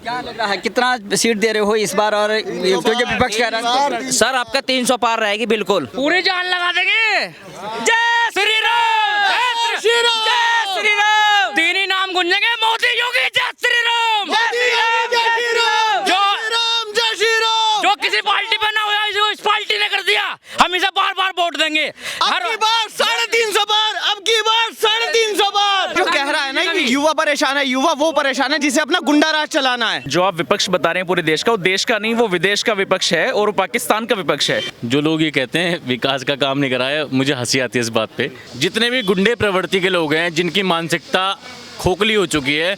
क्या लग रहा है कितना सीट दे रहे हो इस बार? और क्योंकि विपक्ष कह रहा है सर आपका 300 पार रहेगी बिल्कुल, पूरी जान लगा देंगे। जय श्री राम, जय श्री राम, जय श्री राम, तीन ही नाम गूंजेंगे, मोदी योगी जय श्री राम, जो किसी पार्टी पर ना हुआ जो इस पार्टी ने कर दिया, हम इसे बार बार वोट देंगे। हर बार 350 बार, अब की बार 350 बार। जो कह रहा है ना कि युवा परेशान है, युवा वो परेशान है जिसे अपना गुंडा राज चलाना है। जो आप विपक्ष बता रहे हैं पूरे देश का, वो देश का नहीं, वो विदेश का विपक्ष है और वो पाकिस्तान का विपक्ष है। जो लोग ये कहते हैं विकास का काम नहीं कराया, मुझे हंसी आती है इस बात पे। जितने भी गुंडे प्रवृत्ति के लोग हैं जिनकी मानसिकता खोखली हो चुकी है,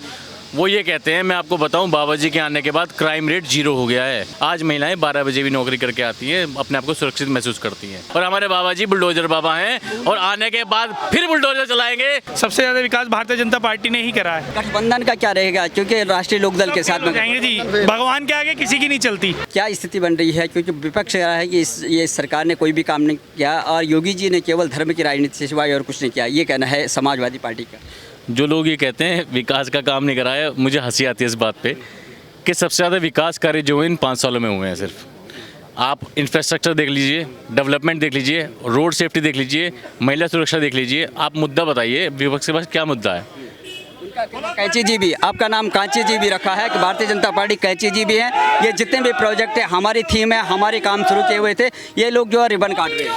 वो ये कहते हैं, मैं आपको बताऊं, बाबा जी के आने के बाद क्राइम रेट 0 हो गया है। आज महिलाएं 12 बजे भी नौकरी करके आती हैं, अपने आप को सुरक्षित महसूस करती हैं। और हमारे बाबा जी बुलडोजर बाबा हैं और आने के बाद फिर बुलडोजर चलाएंगे। सबसे ज्यादा विकास भारतीय जनता पार्टी ने ही करा है। गठबंधन का क्या रहेगा? क्योंकि राष्ट्रीय लोकदल के साथ में जाएंगे जी, भगवान के आगे किसी की नहीं चलती। क्या स्थिति बन रही है? क्योंकि विपक्ष कह रहा है कि ये सरकार ने कोई भी काम नहीं किया और योगी जी ने केवल धर्म की राजनीति से सिवाय और कुछ नहीं किया, ये कहना है समाजवादी पार्टी का। जो लोग ये कहते हैं विकास का काम नहीं कराया, मुझे हंसी आती है इस बात पे कि सबसे ज़्यादा विकास कार्य जो है इन 5 सालों में हुए हैं। सिर्फ आप इंफ्रास्ट्रक्चर देख लीजिए, डेवलपमेंट देख लीजिए, रोड सेफ्टी देख लीजिए, महिला सुरक्षा देख लीजिए। आप मुद्दा बताइए विपक्ष के पास क्या मुद्दा है? कैंची जी भी, आपका नाम कांची जी भी रखा है कि भारतीय जनता पार्टी कैंची जी भी है। ये जितने भी प्रोजेक्ट है, हमारी थीम है, हमारे काम शुरू किए हुए थे, ये लोग जो है रिबन काट रहे हैं।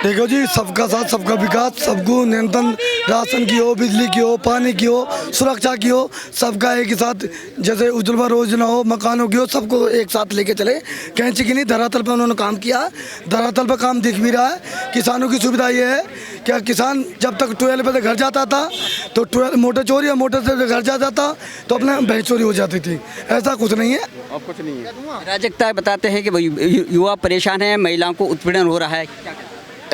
देखो जी, सबका साथ सबका विकास, सबको नियंत्रण, राशन की हो, बिजली की हो, पानी की हो, सुरक्षा की हो, सबका एक ही साथ, जैसे उज्ज्वला योजना हो, मकानों की हो, सबको एक साथ लेके चले। कैंची की नहीं, धरातल पर उन्होंने काम किया, धरातल पर काम दिख भी रहा है। किसानों की सुविधा ये है क्या, किसान जब तक 12 बजे घर जाता था तो 12 मोटर चोरी या मोटर से घर जाता था तो अपने भैंस चोरी हो जाती थी। ऐसा कुछ नहीं है, और कुछ नहीं है। राजकता बताते हैं कि युवा परेशान है, महिलाओं को उत्पीड़न हो रहा है।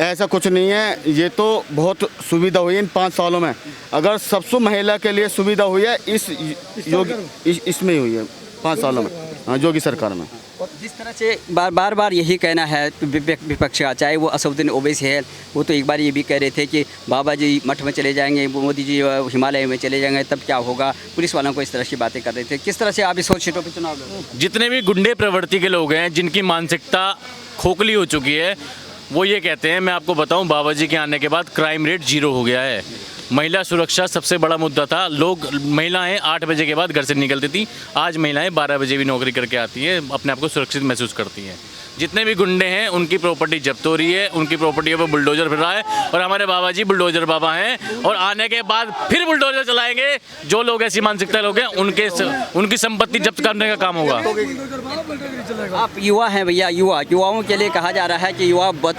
ऐसा कुछ नहीं है, ये तो बहुत सुविधा हुई है इन 5 सालों में। अगर सबसे महिला के लिए सुविधा हुई है इसमें हुई है 5 सालों में, हाँ, योगी सरकार में। जिस तरह से बार बार यही कहना है विपक्ष का, चाहे वो असदुद्दीन ओवैसी है, वो तो एक बार ये भी कह रहे थे कि बाबा जी मठ में चले जाएंगे, मोदी जी हिमालय में चले जाएंगे, तब क्या होगा। पुलिस वालों को इस तरह की बातें कर रहे थे। किस तरह से आप इस सीटों पर चुनाव लड़ोगे? जितने भी गुंडे प्रवृत्ति के लोग हैं जिनकी मानसिकता खोखली हो चुकी है, वो ये कहते हैं, मैं आपको बताऊं, बाबा जी के आने के बाद क्राइम रेट 0 हो गया है। महिला सुरक्षा सबसे बड़ा मुद्दा था। महिलाएं 8 बजे के बाद घर से निकलती थी, आज महिलाएं 12 बजे भी नौकरी करके आती हैं, अपने आप को सुरक्षित महसूस करती हैं। जितने भी गुंडे हैं उनकी प्रॉपर्टी जब्त हो रही है, उनकी प्रॉपर्टियों पर बुलडोजर फिर रहा है और हमारे बाबा जी बुलडोजर बाबा हैं और आने के बाद फिर बुलडोजर चलाएंगे। जो लोग ऐसी मानसिकता लोग हैं उनकी संपत्ति जब्त करने का काम होगा। आप युवा हैं भैया, युवाओं के लिए कहा जा रहा है कि युवा बहुत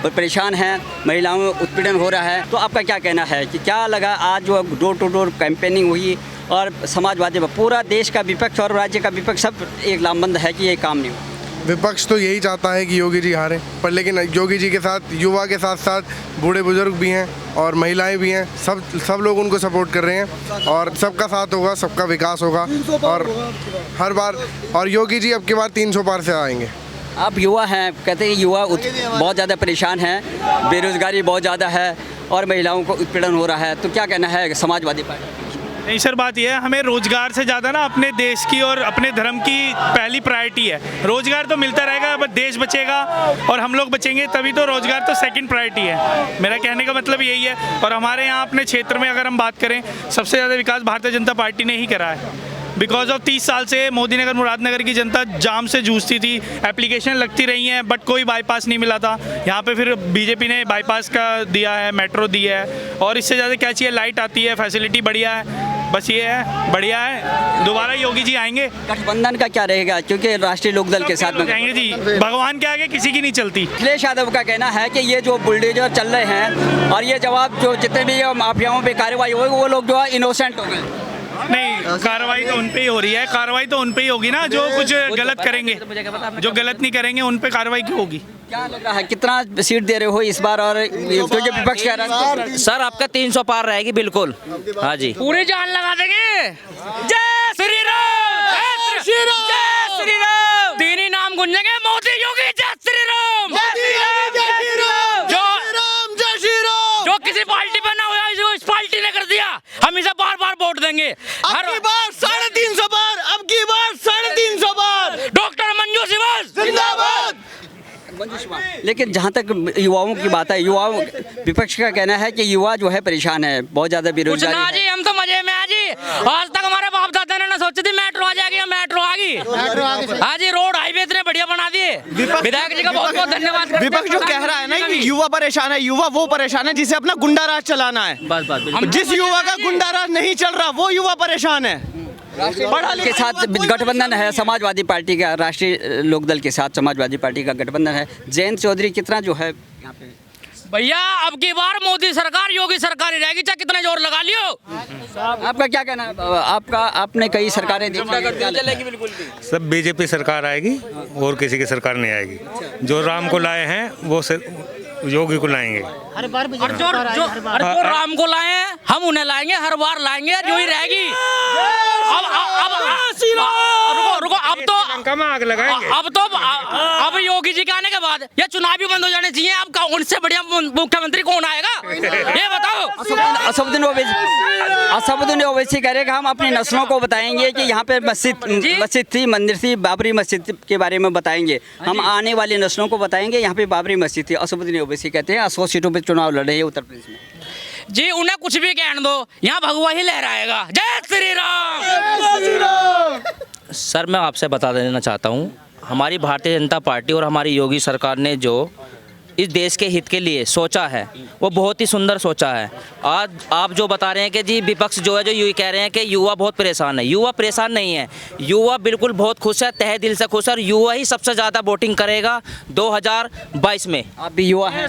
परेशान हैं, महिलाओं में उत्पीड़न हो रहा है, तो आपका क्या कहना है कि क्या लगा आज जो डोर टू डोर कैंपेनिंग हुई और समाजवादी पूरा देश का विपक्ष और राज्य का विपक्ष सब एक लामबंद है कि ये काम नहीं हुआ? विपक्ष तो यही चाहता है कि योगी जी हारे, पर लेकिन योगी जी के साथ युवा के साथ साथ बूढ़े बुजुर्ग भी हैं और महिलाएं भी हैं, सब लोग उनको सपोर्ट कर रहे हैं और सबका साथ होगा, सबका विकास होगा और हर बार, और योगी जी अब की बार 300 पार से आएंगे। आप युवा हैं, कहते हैं युवा बहुत ज़्यादा परेशान हैं, बेरोजगारी बहुत ज़्यादा है और महिलाओं को उत्पीड़न हो रहा है, तो क्या कहना है समाजवादी पार्टी? नहीं सर, बात यह है, हमें रोजगार से ज़्यादा ना अपने देश की और अपने धर्म की पहली प्रायोरिटी है। रोजगार तो मिलता रहेगा, बस देश बचेगा और हम लोग बचेंगे, तभी तो रोजगार तो सेकंड प्रायोरिटी है। मेरा कहने का मतलब यही है। और हमारे यहाँ अपने क्षेत्र में अगर हम बात करें, सबसे ज़्यादा विकास भारतीय जनता पार्टी ने ही करा है। बिकॉज ऑफ 30 साल से मोदी नगर मुरादनगर की जनता जाम से जूझती थी, एप्लीकेशन लगती रही हैं बट कोई बाईपास नहीं मिला था। यहाँ पे फिर बीजेपी ने बाईपास का दिया है, मेट्रो दिया है और इससे ज़्यादा क्या चाहिए, लाइट आती है, फैसिलिटी बढ़िया है, बस ये है, बढ़िया है। दोबारा योगी जी आएंगे। गठबंधन का क्या रहेगा? क्योंकि राष्ट्रीय लोकदल के साथ में जाएंगे जी, भगवान के आगे किसी की नहीं चलती। अखिलेश यादव का कहना है कि ये जो बुलडोजर चल रहे हैं और ये जवाब जो जितने भी माफियाओं पे कार्रवाई हुई, वो लोग जो है इनोसेंट हो गए। नहीं, कार्रवाई तो उन पे ही हो रही है, कार्रवाई तो उन पे ही होगी ना जो कुछ गलत करेंगे, जो गलत नहीं करेंगे उन पे कार्रवाई क्यों होगी? क्या लग रहा है कितना सीट दे रहे हो इस बार? और क्योंकि विपक्ष कह रहा है सर आपका 300 पार रहेगी बिल्कुल, हाँ जी, पूरी जान लगा देंगे। जय श्री राम, जय श्री राम, जय श्री राम, तीन ही नाम गूंजेंगे, मोदी योगी जय श्री राम, जो किसी पार्टी पर ना हुआ जो इस पार्टी ने कर दिया, हम इसे बार बार वोट देंगे। अब की बार 350 बार, अब की बार लेकिन जहाँ तक युवाओं की बात है, युवाओं विपक्ष का कहना है कि युवा जो है परेशान है, बहुत ज्यादा कुछ ना बेरोजगारी जी, है। हम तो मजे में हैं जी। आज तक हमारे बाप दादा ने ना सोची थी मेट्रो आ जाएगी, मेट्रो आ गई। हाँ जी, रोड हाईवे इतने बढ़िया बना दिए। विधायक जी का बहुत बहुत धन्यवाद करते हैं। विपक्ष जो कह रहा है ना कि युवा परेशान है, युवा वो परेशान है जिसे अपना गुंडा राज चलाना है। बस जिस युवा का गुंडा राज नहीं चल रहा वो युवा परेशान है। के साथ गठबंधन है समाजवादी पार्टी का, राष्ट्रीय लोकदल के साथ समाजवादी पार्टी का गठबंधन है। जयंत चौधरी कितना जो है यहाँ पे भैया, अब की बार मोदी सरकार योगी सरकार ही रहेगी, चाहे कितना जोर लगा लियो। आपका क्या कहना है? आपका आपने कई सरकारें देखी, बिल्कुल भी सब बीजेपी सरकार आएगी और किसी की सरकार नहीं आएगी। जो राम को लाए हैं वो योगी को लाएंगे। और जो राम को लाए हैं हम उन्हें लाएंगे, हर बार लाएंगे, जो ही रहेगी। अब रुको, अब तो लंका में आग लगाएंगे। अब योगी जी के आने के बाद ये चुनाव भी बंद हो जाने चाहिए। अब उनसे बढ़िया मुख्यमंत्री कौन आएगा ये बताओ। असदुद्दीन ओवैसी कह रहे कि हम अपनी नस्लों को बताएंगे कि यहाँ पे मस्जिद थी, मंदिर थी, बाबरी मस्जिद के बारे में बताएंगे। हम आने वाली नस्लों को बताएंगे यहाँ पे बाबरी मस्जिद थी। असदुद्दीन ओवैसी कहते हैं 100 सीटों पे चुनाव लड़ रहे हैं उत्तर प्रदेश में। जी, उन्हें कुछ भी कहने दो, यहाँ भगवा ही लहराएगा। जय श्री राम। सर, मैं आपसे बता देना चाहता हूँ, हमारी भारतीय जनता पार्टी और हमारी योगी सरकार ने जो इस देश के हित के लिए सोचा है वो बहुत ही सुंदर सोचा है। आज आप जो बता रहे हैं कि जी विपक्ष जो है जो ये कह रहे हैं कि युवा बहुत परेशान है, युवा परेशान नहीं है, युवा बिल्कुल बहुत खुश है, तहे दिल से खुश है। और युवा ही सबसे ज़्यादा वोटिंग करेगा 2022 में। आप भी युवा हैं,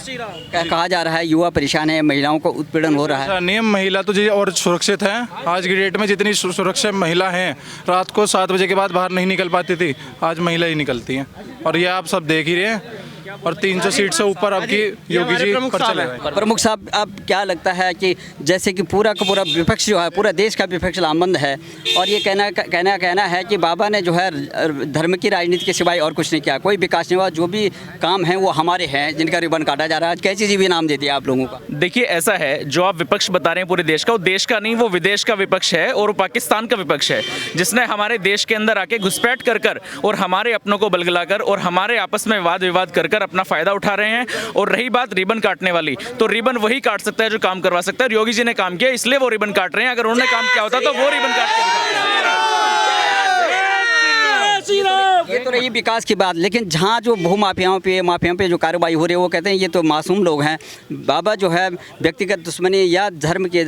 कहा जा रहा है युवा परेशान है, महिलाओं को उत्पीड़न हो रहा है। नियम महिला तो जी और सुरक्षित है। आज की डेट में जितनी सुरक्षित महिला हैं, रात को 7 बजे के बाद बाहर नहीं निकल पाती थी, आज महिला ही निकलती हैं। और ये आप सब देख ही रहे हैं। और 300 सीट से ऊपर आपकी योगी जी पर चले गए। प्रमुख साहब, अब क्या लगता है कि जैसे कि पूरा का पूरा विपक्ष जो है, पूरा देश का विपक्ष लामबंद है और ये कहना है कि बाबा ने जो है धर्म की राजनीति के सिवाय और कुछ नहीं किया, कोई विकास नहीं हुआ, जो भी काम है वो हमारे हैं, जिनका रिबन काटा जा रहा है। कैसी जी भी नाम देती है आप लोगों का। देखिए, ऐसा है, जो आप विपक्ष बता रहे हैं पूरे देश का, वो देश का नहीं, वो विदेश का विपक्ष है और वो पाकिस्तान का विपक्ष है, जिसने हमारे देश के अंदर आके घुसपैठ कर और हमारे अपनों को बलगलाकर और हमारे आपस में वाद विवाद कर अपना फायदा उठा रहे हैं। और रही बात रिबन काटने वाली, तो रिबन वही काट सकता है जो काम करवा सकता है। योगी जी ने काम किया, इसलिए वो रिबन काट रहे हैं। अगर उन्होंने काम किया होता तो वो रिबन काट के दिखाते। ये तो रही विकास की बात, लेकिन जहाँ जो भूमाफियाओं पे जो कार्रवाई हो रही है वो कहते हैं ये तो मासूम लोग हैं। बाबा जो है व्यक्तिगत दुश्मनी या धर्म के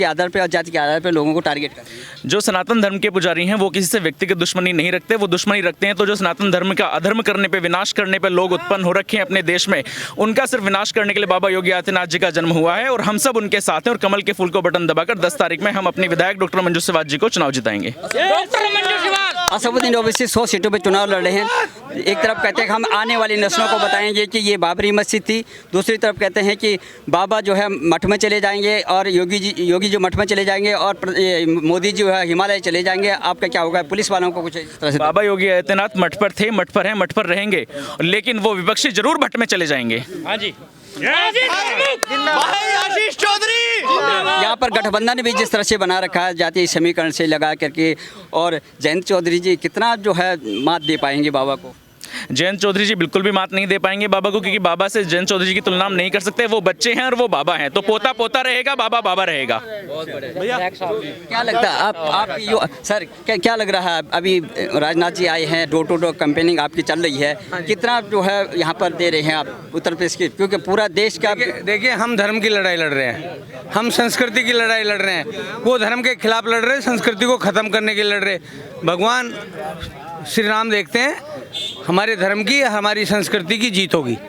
आधार पे और जाति के आधार पे लोगों को टारगेट करते हैं। जो सनातन धर्म के पुजारी हैं वो किसी से व्यक्तिगत दुश्मनी नहीं रखते, वो दुश्मनी रखते हैं तो जो सनातन धर्म का अधर्म करने पे, विनाश करने पे लोग उत्पन्न हो रखे हैं अपने देश में, उनका सिर्फ विनाश करने के लिए बाबा योगी आदित्यनाथ जी का जन्म हुआ है। और हम सब उनके साथ हैं और कमल के फूल को बटन दबाकर 10 तारीख में हम अपनी विधायक डॉक्टर मंजू सिवाज जी को चुनाव जिताएंगे। असदुद्दीन ओवैसी 100 सीटों पे चुनाव लड़ रहे हैं। एक तरफ कहते हैं कि हम आने वाली नस्लों को बताएंगे कि ये बाबरी मस्जिद थी, दूसरी तरफ कहते हैं कि बाबा जो है मठ में चले जाएंगे और योगी जो मठ में चले जाएंगे और मोदी जी जो है हिमालय चले जाएंगे। आपका क्या होगा? पुलिस वालों को कुछ इस तरह से। बाबा योगी आदित्यनाथ मठ पर थे, मठ पर हैं, मठ पर रहेंगे, लेकिन वो विपक्षी जरूर मठ में चले जाएंगे। हाँ जी, आशीष चौधरी। यहाँ पर गठबंधन भी जिस तरह से बना रखा है जातीय समीकरण से लगा करके, और जयंत चौधरी जी कितना जो है मात दे पाएंगे बाबा को? जयंत चौधरी जी बिल्कुल भी मात नहीं दे पाएंगे बाबा को, क्योंकि बाबा से जयंत चौधरी जी की तुलना हम नहीं कर सकते। वो बच्चे हैं और वो बाबा हैं, तो पोता पोता रहेगा, बाबा बाबा रहेगा। भैया क्या लगता है आप सर क्या लग रहा है? अभी राजनाथ जी आए हैं, डोर टू डोर कैंपेनिंग आपकी चल रही है, कितना जो है यहाँ पर दे रहे हैं आप उत्तर प्रदेश की? क्योंकि पूरा देश का देखिए, हम धर्म की लड़ाई लड़ रहे हैं, हम संस्कृति की लड़ाई लड़ रहे हैं। वो धर्म के खिलाफ लड़ रहे हैं, संस्कृति को खत्म करने के लिए लड़ रहे। भगवान श्री राम देखते हैं, हमारे धर्म की, हमारी संस्कृति की जीत होगी।